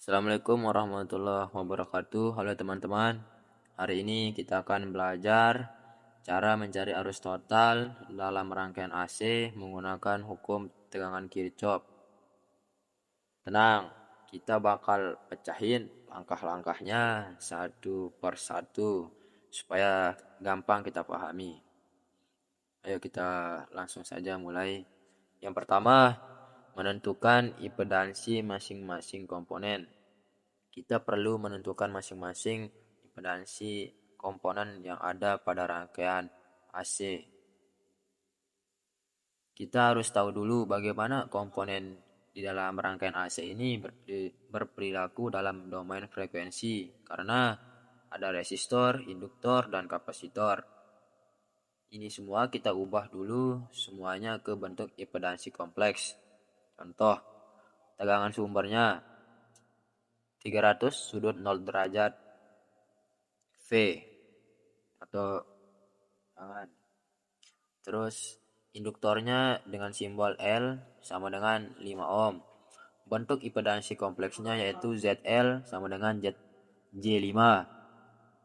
Assalamualaikum warahmatullahi wabarakatuh. Halo teman-teman. Hari ini kita akan belajar cara mencari arus total dalam rangkaian AC menggunakan hukum tegangan Kirchhoff. Tenang, kita bakal pecahin langkah-langkahnya satu per satu supaya gampang kita pahami. Ayo kita langsung saja mulai. Yang pertama, menentukan impedansi masing-masing komponen. Kita perlu menentukan masing-masing impedansi komponen yang ada pada rangkaian AC. Kita harus tahu dulu bagaimana komponen di dalam rangkaian AC ini berperilaku dalam domain frekuensi, karena ada resistor, induktor, dan kapasitor. Ini semua kita ubah dulu semuanya ke bentuk impedansi kompleks. Contoh, tegangan sumbernya 300 sudut 0 derajat V atau tangan. Terus induktornya dengan simbol L sama dengan 5 ohm. Bentuk impedansi kompleksnya yaitu ZL sama dengan J5.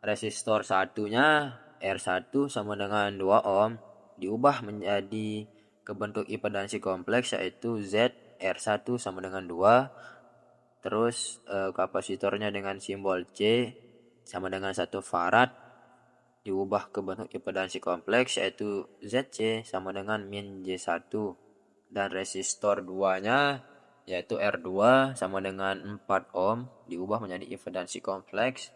Resistor satunya R1 sama dengan 2 ohm diubah menjadi ke bentuk impedansi kompleks yaitu ZR1 sama dengan 2. Terus kapasitornya dengan simbol C sama dengan 1 farad diubah ke bentuk impedansi kompleks yaitu ZC sama dengan min J1, dan resistor 2-nya yaitu R2 sama dengan 4 ohm diubah menjadi impedansi kompleks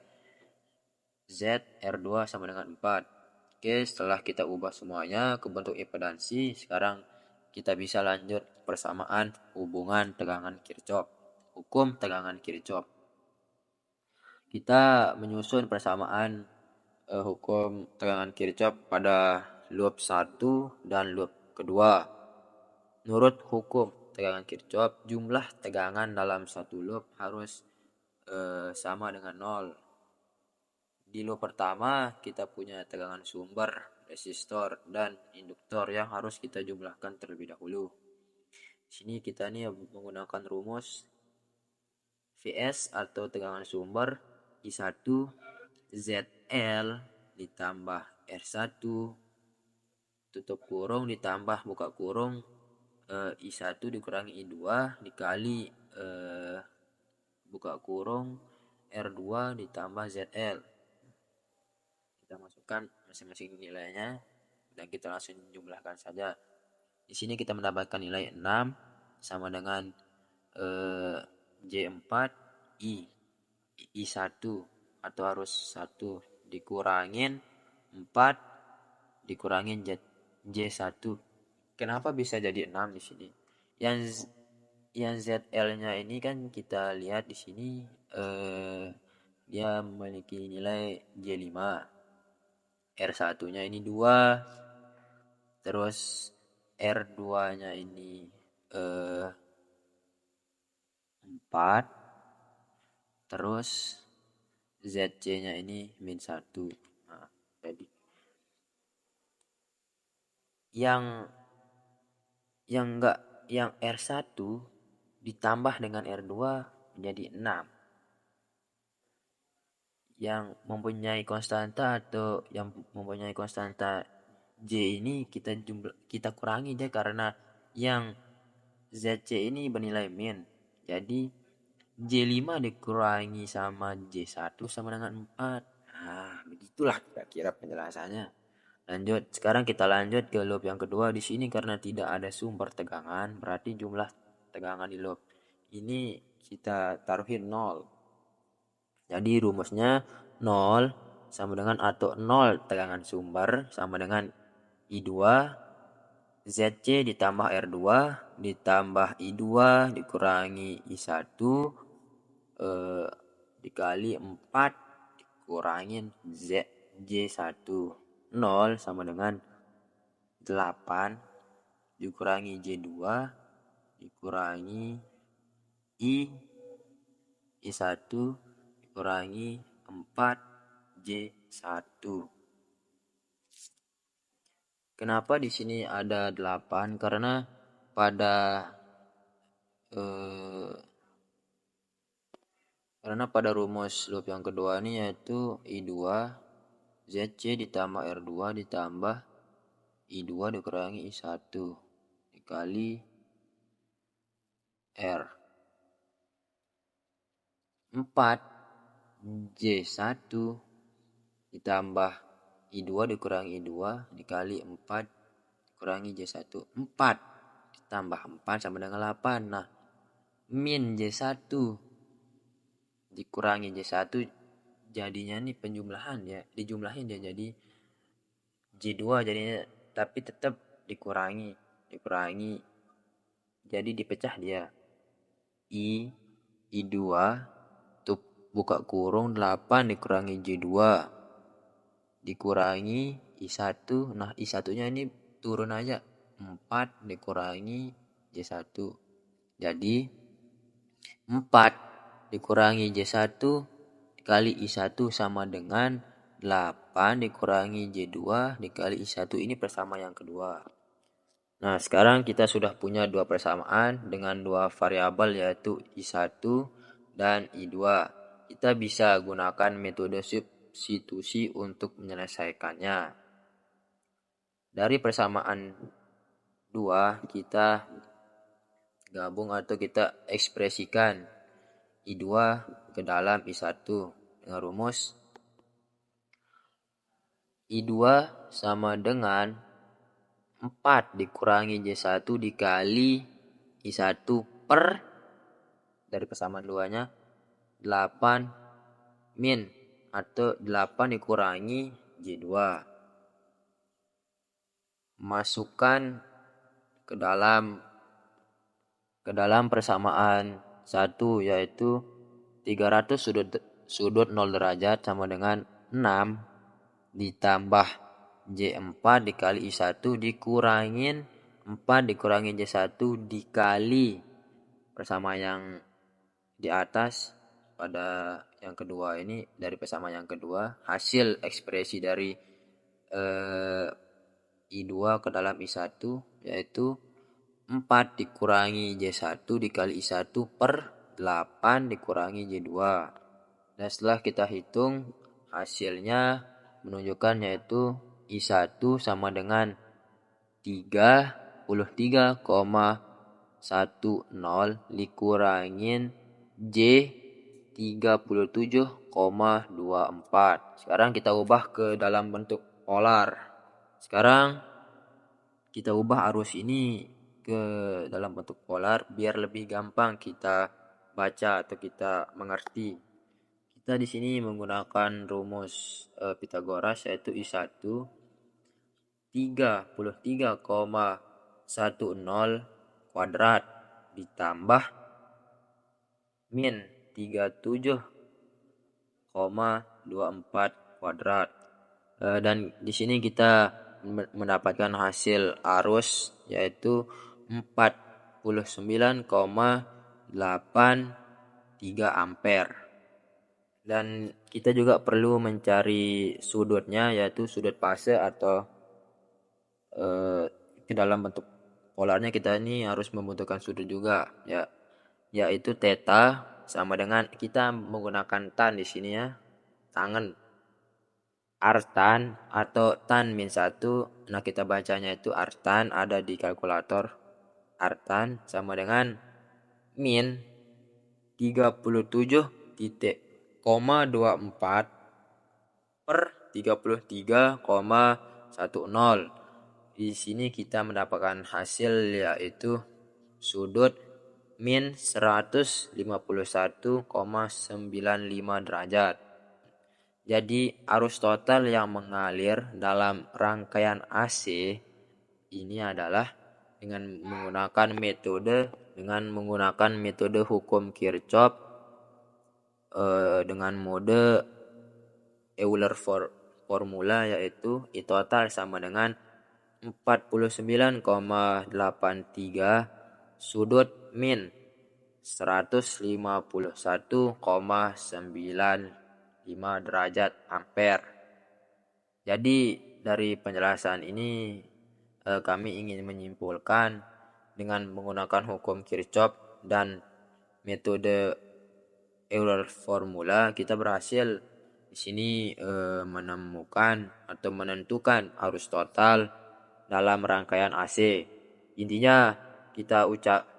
ZR2 sama dengan 4. Oke, setelah kita ubah semuanya ke bentuk impedansi, sekarang kita bisa lanjut persamaan hubungan tegangan Kirchhoff. Hukum tegangan Kirchhoff. Kita menyusun persamaan hukum tegangan Kirchhoff pada loop 1 dan loop kedua. Menurut hukum tegangan Kirchhoff, jumlah tegangan dalam satu loop harus sama dengan 0. Di loop pertama kita punya tegangan sumber, resistor, dan induktor yang harus kita jumlahkan terlebih dahulu. Di sini kita nih menggunakan rumus Vs atau tegangan sumber I1 ZL ditambah R1 tutup kurung ditambah buka kurung I1 dikurangi I2 dikali buka kurung R2 ditambah ZL. Kita masukkan masing-masing nilainya dan kita langsung jumlahkan saja. Di sini kita mendapatkan nilai 6 sama dengan J4 I1 atau arus 1 dikurangin 4 dikurangin J1. Kenapa bisa jadi 6 di sini? Yang ZL-nya ini kan kita lihat di sini dia memiliki nilai J5. R1-nya ini 2. Terus R2-nya ini 4. Terus ZC-nya ini min 1. Nah, jadi yang R1 ditambah dengan R2 menjadi 6. Yang mempunyai konstanta atau yang mempunyai konstanta J ini kita kurangi aja karena yang ZC ini bernilai min. Jadi J5 dikurangi sama J1 sama dengan 4. Nah, begitulah kira-kira penjelasannya. Lanjut, sekarang kita lanjut ke loop yang kedua. Di sini karena tidak ada sumber tegangan, berarti jumlah tegangan di loop ini kita taruhin 0. Jadi rumusnya 0 sama dengan atau 0 tegangan sumber sama dengan I2 ZC ditambah R2 ditambah I2 dikurangi I1 dikali 4 dikurangin J1. 0 sama dengan 8 dikurangi J2 dikurangi I1 dikurangi 4 J1. Kenapa di sini ada 8? Karena pada Karena pada rumus loop yang kedua ini yaitu I2 ZC ditambah R2 ditambah I2 dikurangi I1 dikali R. 4 J1 ditambah I2 dikurangi I2 dikali 4 dikurangi J1. 4 ditambah 4 sama dengan 8. Nah, min J1 dikurangi J1 jadinya nih penjumlahan ya. Dijumlahin dia jadi J2 jadinya, tapi tetap dikurangi. Jadi dipecah dia. I2 tuh buka kurung 8 dikurangi J2 dikurangi I1. Nah, I1-nya ini turun aja. 4 dikurangi J1. Jadi 4 dikurangi J1 dikali I1 sama dengan 8 dikurangi J2 dikali I1. Ini persama yang kedua. Nah, sekarang kita sudah punya dua persamaan dengan dua variabel yaitu I1 dan I2. Kita bisa gunakan metode substitusi untuk menyelesaikannya. Dari persamaan 2 kita gabung atau kita ekspresikan I2 ke dalam I1 dengan rumus I2 sama dengan 4 dikurangi J1 dikali I1 per dari persamaan 2-nya 8 min atau 8 dikurangi J2. Masukkan ke dalam persamaan 1 yaitu 300 sudut 0 derajat sama dengan 6 ditambah J4 dikali I1 dikurangin 4 dikurangi J1 dikali persamaan yang di atas pada yang kedua ini. Dari persamaan yang kedua hasil ekspresi dari I2 ke dalam I1 yaitu 4 dikurangi J1 dikali I1 per 8 dikurangi J2. Dan setelah kita hitung hasilnya menunjukkan yaitu I1 sama dengan 33,10 dikurangin J 37,24. Sekarang kita ubah ke dalam bentuk polar. Sekarang kita ubah arus ini ke dalam bentuk polar biar lebih gampang kita baca atau kita mengerti. Kita di sini menggunakan rumus Pitagoras yaitu I1 33,10 kuadrat ditambah min 37,24 kuadrat. Dan di sini kita mendapatkan hasil arus yaitu 49,83 ampere. Dan kita juga perlu mencari sudutnya yaitu sudut fase atau ke dalam bentuk polarnya kita ini harus membutuhkan sudut juga ya, yaitu theta sama dengan kita menggunakan tan di sini ya, tangen artan atau tan min 1. Nah, kita bacanya itu artan, ada di kalkulator. Artan sama dengan min 37,24 per 33,10. Di sini kita mendapatkan hasil yaitu sudut min 151,95 derajat. Jadi arus total yang mengalir dalam rangkaian AC ini adalah dengan menggunakan metode hukum Kirchhoff dengan mode Euler formula yaitu I total sama dengan 49,83 sudut min 151,95 derajat ampere. Jadi dari penjelasan ini kami ingin menyimpulkan dengan menggunakan hukum Kirchhoff dan metode Euler formula kita berhasil di sini menemukan atau menentukan arus total dalam rangkaian AC. Intinya kita ucap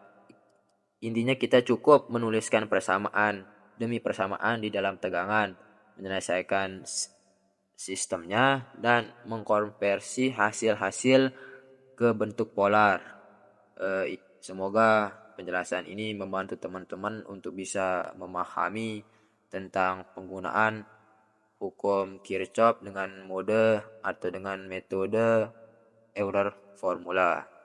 Intinya kita cukup menuliskan persamaan demi persamaan di dalam tegangan, menyelesaikan sistemnya dan mengkonversi hasil-hasil ke bentuk polar. Semoga penjelasan ini membantu teman-teman untuk bisa memahami tentang penggunaan hukum Kirchhoff dengan mode atau dengan metode Euler formula.